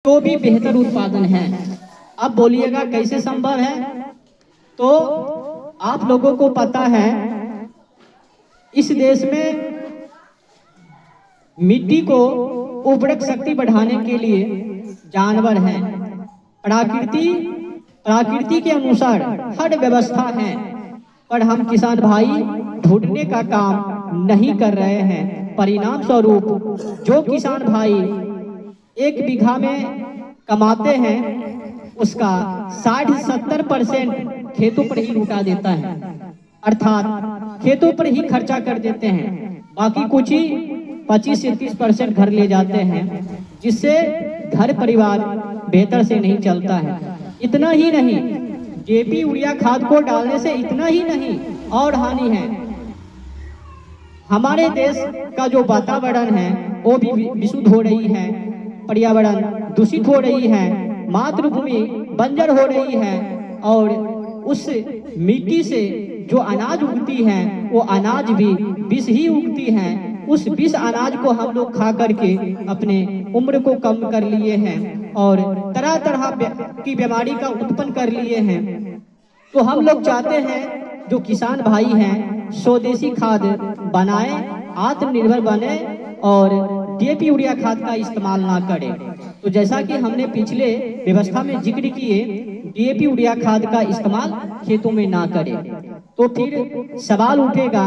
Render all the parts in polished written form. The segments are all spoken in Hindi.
तो भी बेहतर उत्पादन है। अब बोलिएगा कैसे संभव है? तो आप लोगों को पता है इस देश में मिट्टी को उर्वरक शक्ति बढ़ाने के लिए जानवर हैं। प्रकृति के अनुसार हर व्यवस्था है, पर हम किसान भाई ढूंढने का काम नहीं कर रहे हैं। परिणाम स्वरूप जो किसान भाई 1 बीघा में कमाते हैं उसका 60-70% खेतों पर ही लुटा देता है, अर्थात खेतों पर ही खर्चा कर देते हैं। बाकी कुछ ही 25 से 30% घर ले जाते हैं, जिससे घर परिवार बेहतर से नहीं चलता है। इतना ही नहीं, डीएपी यूरिया खाद को डालने से इतना ही नहीं और हानि है। हमारे देश का जो वातावरण है वो भी विशुद्ध हो रही है, पर्यावरण दूषित हो रही है, मातृभूमि बंजर हो रही है, और उस मिट्टी से जो अनाज उगती है वो अनाज भी विष ही उगती है। उस विष अनाज को हम लोग खा करके अपने उम्र को कम कर लिए हैं और तरह तरह की बीमारी का उत्पन्न कर लिए हैं। तो हम लोग चाहते हैं जो किसान भाई हैं स्वदेशी खाद बनाएं, आत्मनिर्भर बने और डीएपी यूरिया खाद का इस्तेमाल ना करें। तो जैसा कि हमने पिछले व्यवस्था में जिक्र किए, डीएपी यूरिया खाद का इस्तेमाल खेतों में ना करें। तो फिर सवाल उठेगा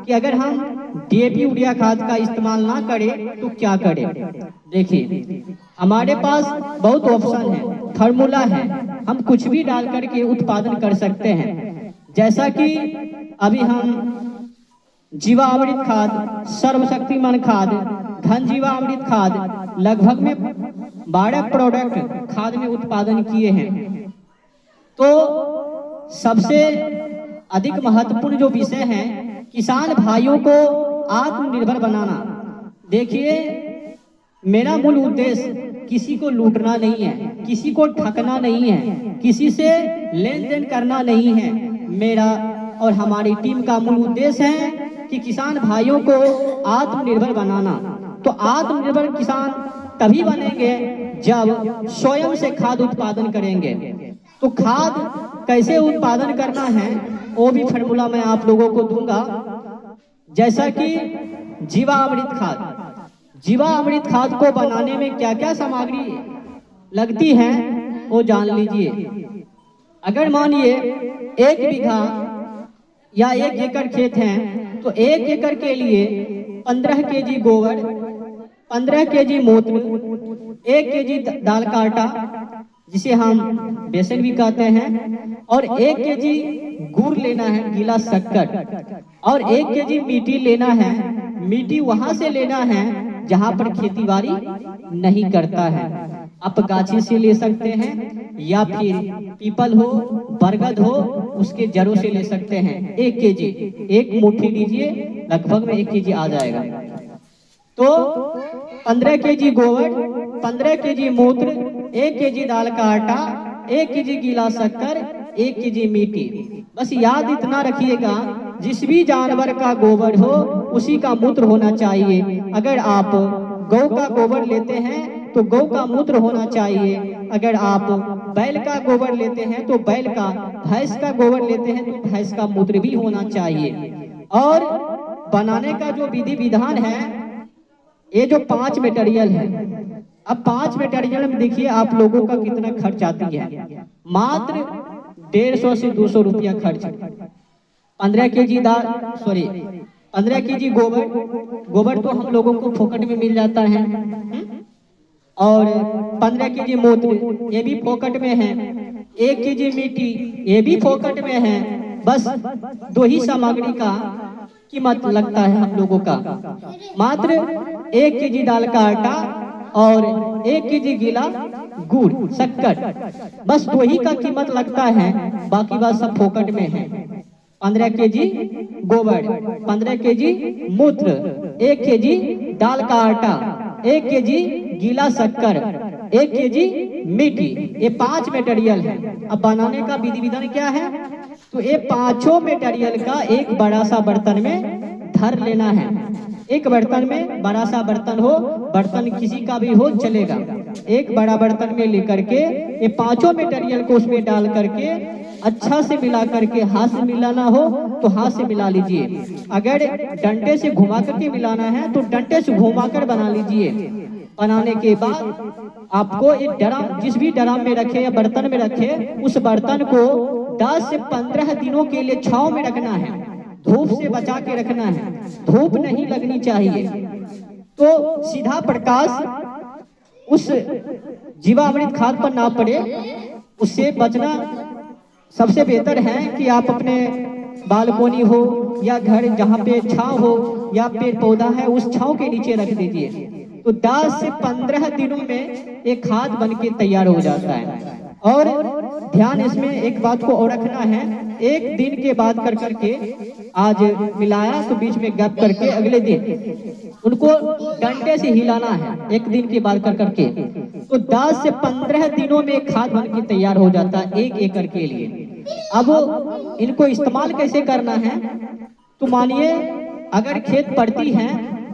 कि अगर हम डीएपी यूरिया खाद का इस्तेमाल ना करें तो क्या करें? देखिए, हमारे पास बहुत ऑप्शन है, फार्मूला है, हम कुछ भी डाल करके उत्पादन कर सकते हैं। जैसा कि अभी हम जीवामृत खाद, सर्वशक्तिमान खाद, घन जीवामृत खाद लगभग में 12 प्रोडक्ट खाद में उत्पादन किए हैं। तो सबसे अधिक महत्वपूर्ण जो विषय है किसान भाइयों को आत्मनिर्भर बनाना। देखिए, मेरा मूल उद्देश्य किसी को लूटना नहीं है, किसी को ठगना नहीं है, किसी से लेन देन करना नहीं है। मेरा और हमारी टीम का मूल उद्देश्य है कि किसान भाइयों को आत्मनिर्भर बनाना। तो आत्मनिर्भर किसान तभी बनेंगे जब स्वयं से खाद उत्पादन करेंगे। तो खाद कैसे उत्पादन करना है वो भी फार्मूला मैं आप लोगों को दूंगा। जैसा कि जीवामृत खाद को बनाने में क्या क्या सामग्री लगती है वो जान लीजिए। अगर मानिए 1 बीघा या 1 एकड़ खेत है तो 1 एकड़ के लिए 15 केजी गोबर, 15 केजी मूत्र, 1 केजी दाल का आटा जिसे हम बेसन भी कहते हैं, और 1 केजी गुड़ लेना है, गीला शक्कर, और 1 केजी मिट्टी लेना है। मिट्टी वहां से लेना है जहां पर खेती बाड़ी नहीं करता है। आप गाछी से ले सकते हैं या फिर पीपल हो, बरगद हो, उसके जड़ों से ले सकते हैं। 1 केजी, 1 मुट्ठी लीजिए, लगभग में 1 केजी आ जाएगा। तो 15 केजी गोबर, 15 केजी मूत्र, 1 केजी दाल का आटा, 1 केजी गीला शक्कर, 1 केजी मिट्टी। बस याद इतना रखिएगा, जिस भी जानवर का गोबर हो उसी का मूत्र होना चाहिए। अगर आप गौ का गोबर लेते हैं तो गौ का मूत्र होना चाहिए। अगर आप बैल का गोबर लेते हैं तो बैल का, भैंस का गोबर लेते हैं तो भैंस का मूत्र भी होना चाहिए। और बनाने का जो विधि विधान है, ये जो 5 मटेरियल है, अब 5 मटेरियल में देखिए आप लोगों का कितना खर्च आती है। मात्र 150 से 200 रुपया खर्च। 15 केजी दाल, 15 केजी गोबर तो हम लोगों को फोकट में मिल जाता है, और 15 केजी मूत्र ये भी फोकट में है, 1 केजी मिट्टी ये भी फोकट में है। बस 2 ही सामग्री का कीमत लगता है हम लोगों का, मात्र 1 केजी दाल का आटा और 1 केजी गीला गुड़ शक्कर, बस 2 ही का कीमत लगता है, बाकी बात सब फोकट में है। 15 केजी गोबर, 15 केजी मूत्र, 1 केजी दाल का आटा, 1 केजी गीला शक्कर, 1 केजी मिट्टी, ये 5 मटेरियल है। अब बनाने का विधि विधान क्या है? तो ये 5 मटेरियल का एक बड़ा सा बर्तन में धर लेना है। एक बर्तन में बड़ा सा बर्तन हो, बर्तन किसी का भी हो चलेगा। एक बड़ा बर्तन में लेकर के ये पांचों मटेरियल को उसमें डाल करके अच्छा से मिला करके, हाथ से मिलाना हो तो हाथ से मिला लीजिए, अगर डंडे से घुमा करके मिलाना है तो डंडे से घुमा कर बना लीजिए। बनाने के बाद आपको एक ड्रम, जिस भी ड्रम में रखे या बर्तन में रखे, उस बर्तन को 10 से 15 दिनों के लिए छांव में रखना है, धूप से बचा के रखना है, धूप नहीं लगनी चाहिए। तो सीधा प्रकाश उस जीवामृत खाद पर ना पड़े, उससे बचना सबसे बेहतर है कि आप अपने बालकोनी हो या घर जहाँ पे छांव हो या पेड़ पौधा है उस छांव के नीचे रख दीजिए। तो 10 से 15 दिनों में एक खाद बनके तैयार हो जाता है। और ध्यान इसमें एक बात को और रखना है, एक दिन के बाद कर करके, आज मिलाया तो बीच में गैप करके अगले दिन उनको डंडे से हिलाना है, एक दिन के बाद कर करके। तो 10 से 15 दिनों में खाद बन के तैयार हो जाता है 1 एकड़ के लिए। अब इनको इस्तेमाल कैसे करना है, तो मानिए अगर खेत पड़ती है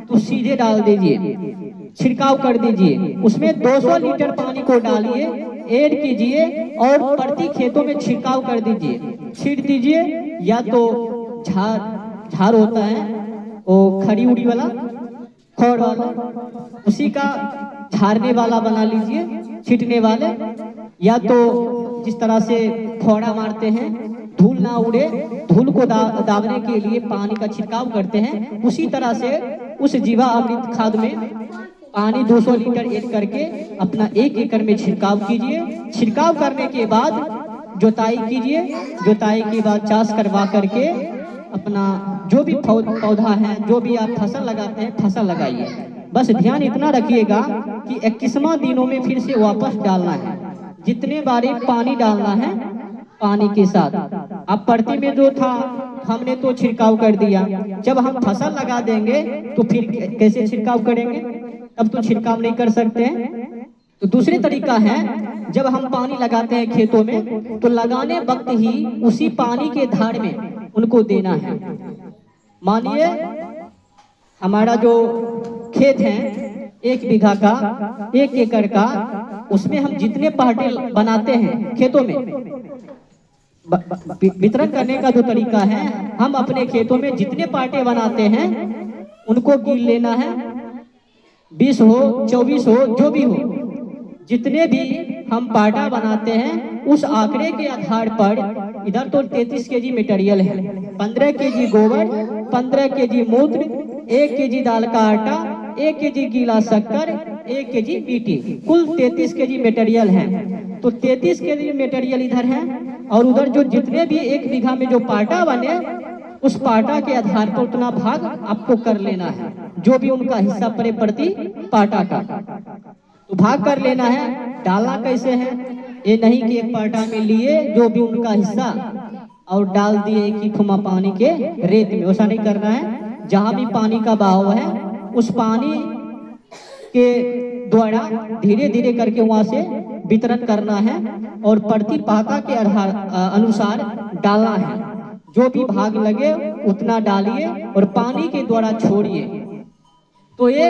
तो सीधे डाल दीजिए, छिड़काव कर दीजिए, उसमें 200 लीटर पानी को डालिए, ऐड कीजिए और प्रति खेतों में छिड़काव कर दीजिए, छीट दीजिए। या तो झार होता है वो खड़ी उड़ी वाला, खौड़ वाला, उसी का झारने वाला बना लीजिए, छीटने वाले। या तो जिस तरह से फौड़ा मारते हैं, धूल ना उड़े, धूल को दाबने के लिए पानी का छिड़काव करते हैं, उसी तरह से उस जीवा अमृत खाद में पानी 200 लीटर ऐड करके अपना 1 एकड़ में छिड़काव कीजिए। छिड़काव करने के बाद जुताई कीजिए, जुताई के बाद चाष करवा करके अपना जो भी पौधा है, जो भी आप फसल लगाते हैं, फसल लगाइए। बस ध्यान इतना रखिएगा कि 21वां दिनों में फिर से वापस डालना है, जितने बारी पानी डालना है पानी के साथ। अब प्रति में जो था हमने तो छिड़काव कर दिया, जब हम फसल लगा देंगे तो फिर कैसे छिड़काव करेंगे, तब तो छिड़काव नहीं कर सकते हैं। तो दूसरी तरीका है, जब हम पानी लगाते हैं खेतों में तो लगाने वक्त ही उसी पानी के धार में उनको देना है। मानिए हमारा जो खेत है 1 बीघा का, 1 एकड़ का, उसमें हम जितने पार्टे बनाते हैं खेतों में, वितरण करने का जो तरीका है, हम अपने खेतों में जितने पार्टे बनाते हैं उनको गिन लेना है, 20 हो 24 हो जो भी हो, जितने भी हम पार्टा बनाते हैं उस आंकड़े के आधार पर, इधर तो 33 केजी मटेरियल है, 15 केजी गोबर, 15 केजी मूत्र, 1 केजी दाल का आटा, 1 केजी गीला शक्कर, 1 केजी मिट्टी, कुल 33 केजी मटेरियल है। तो 33 केजी मटेरियल इधर है, और उधर जो जितने भी 1 बीघा में जो पार्टा बने उस पार्टा के आधार पर उतना भाग आपको कर लेना है, जो भी उनका हिस्सा पड़े प्रति पार्टा का, तो भाग कर लेना है। डालना कैसे है, ये नहीं कि एक पार्टा में लिए जो भी उनका हिस्सा और डाल दिए कि खुमा पानी के रेत में, वैसा नहीं करना है। जहां भी पानी का बहाव है उस पानी के द्वारा धीरे धीरे करके वहां से वितरण करना है, और प्रति पाता के अनुसार डालना है, जो भी भाग लगे उतना डालिए और पानी के द्वारा छोड़िए। तो ये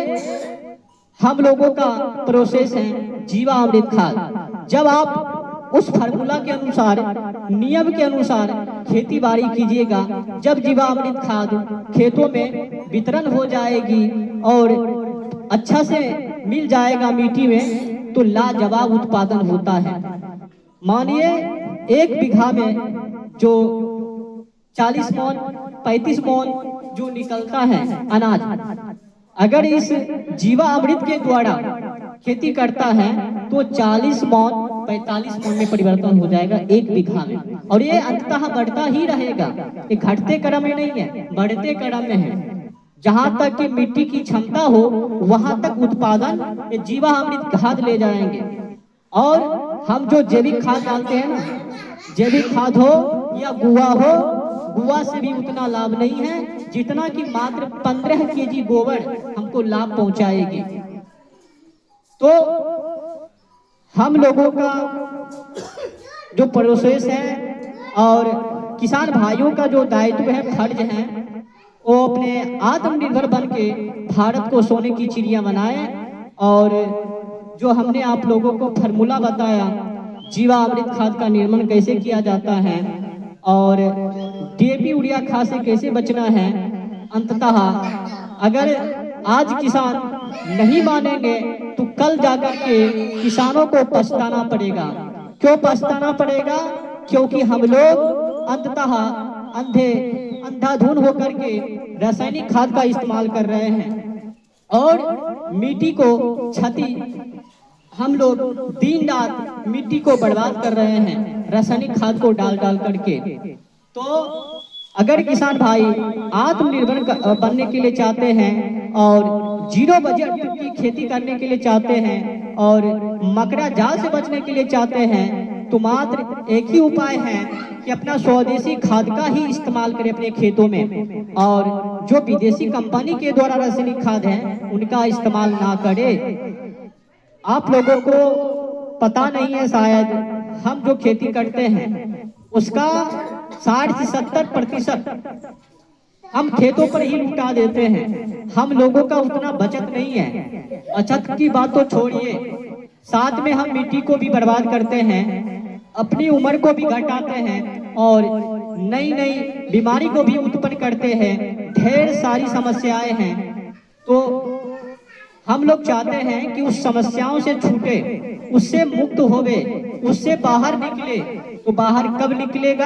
हम लोगों का प्रोसेस है जीवा अमृत खाद। जब आप उस फार्मूला के अनुसार, नियम के अनुसार खेती बाड़ी कीजिएगा, जब जीवा अमृत खाद खेतों में वितरण हो जाएगी और अच्छा से मिल जाएगा मिट्टी में, तो लाजवाब उत्पादन होता है। मानिए 1 बीघा में जो 40 मन 35 मन जो निकलता है अनाज, अगर इस जीवा अमृत के द्वारा खेती करता है तो 40 मन 45 मन में परिवर्तन हो जाएगा 1 बीघा में, और ये अंततः बढ़ता ही रहेगा, ये घटते क्रम में नहीं है, बढ़ते क्रम में है। जहां तक कि मिट्टी की क्षमता हो वहां तक उत्पादन ये जीवा अमृत खाद ले जाएंगे। और हम जो जैविक खाद डालते हैं ना, जैविक खाद हो या गुआ हो, गुआ से भी उतना लाभ नहीं है जितना कि मात्र 15 केजी गोबर हमको लाभ पहुंचाएगी। तो हम लोगों का जो प्रोसेस है और किसान भाइयों का जो दायित्व है, फर्ज है, वो अपने आत्मनिर्भर बन के भारत को सोने की चिड़िया बनाए और जो हमने आप लोगों को फार्मूला बताया जीवामृत खाद का निर्माण कैसे किया जाता है और डीएपी यूरिया खाद से कैसे बचना है, अंततः अगर आज किसान नहीं मानेंगे तो कल जाकर के किसानों को पछताना पड़ेगा। क्यों पछताना पड़ेगा? क्योंकि हम लोग अंततः अंधाधुन होकर के रासायनिक खाद का इस्तेमाल कर रहे हैं और मिट्टी को क्षति, हम लोग दिन रात मिट्टी को बर्बाद कर रहे हैं रासायनिक खाद को डाल डाल करके। तो अगर किसान भाई आत्मनिर्भर बनने के लिए चाहते हैं और जीरो बजट की खेती करने के लिए चाहते हैं और मकड़ा जाल से बचने के लिए चाहते हैं तो मात्र एक ही उपाय है कि अपना स्वदेशी खाद का ही इस्तेमाल करें अपने खेतों में और जो विदेशी कंपनी के द्वारा रासायनिक खाद है उनका इस्तेमाल ना करें। आप लोगों को पता नहीं है शायद, हम जो खेती करते हैं उसका 60 से 70% हम खेतों पर ही लुटा देते हैं। हम लोगों का उतना बचत नहीं है। बचत की बात तो छोड़िए, साथ में हम मिट्टी को भी बर्बाद करते हैं, अपनी उम्र को भी घटाते हैं और नई नई बीमारी को भी उत्पन्न करते हैं। ढेर सारी समस्याएं हैं। तो हम लोग चाहते हैं कि उस समस्याओं से छूटे, उससे मुक्त होवे, उससे बाहर निकले। तो बाहर कब निकलेगा?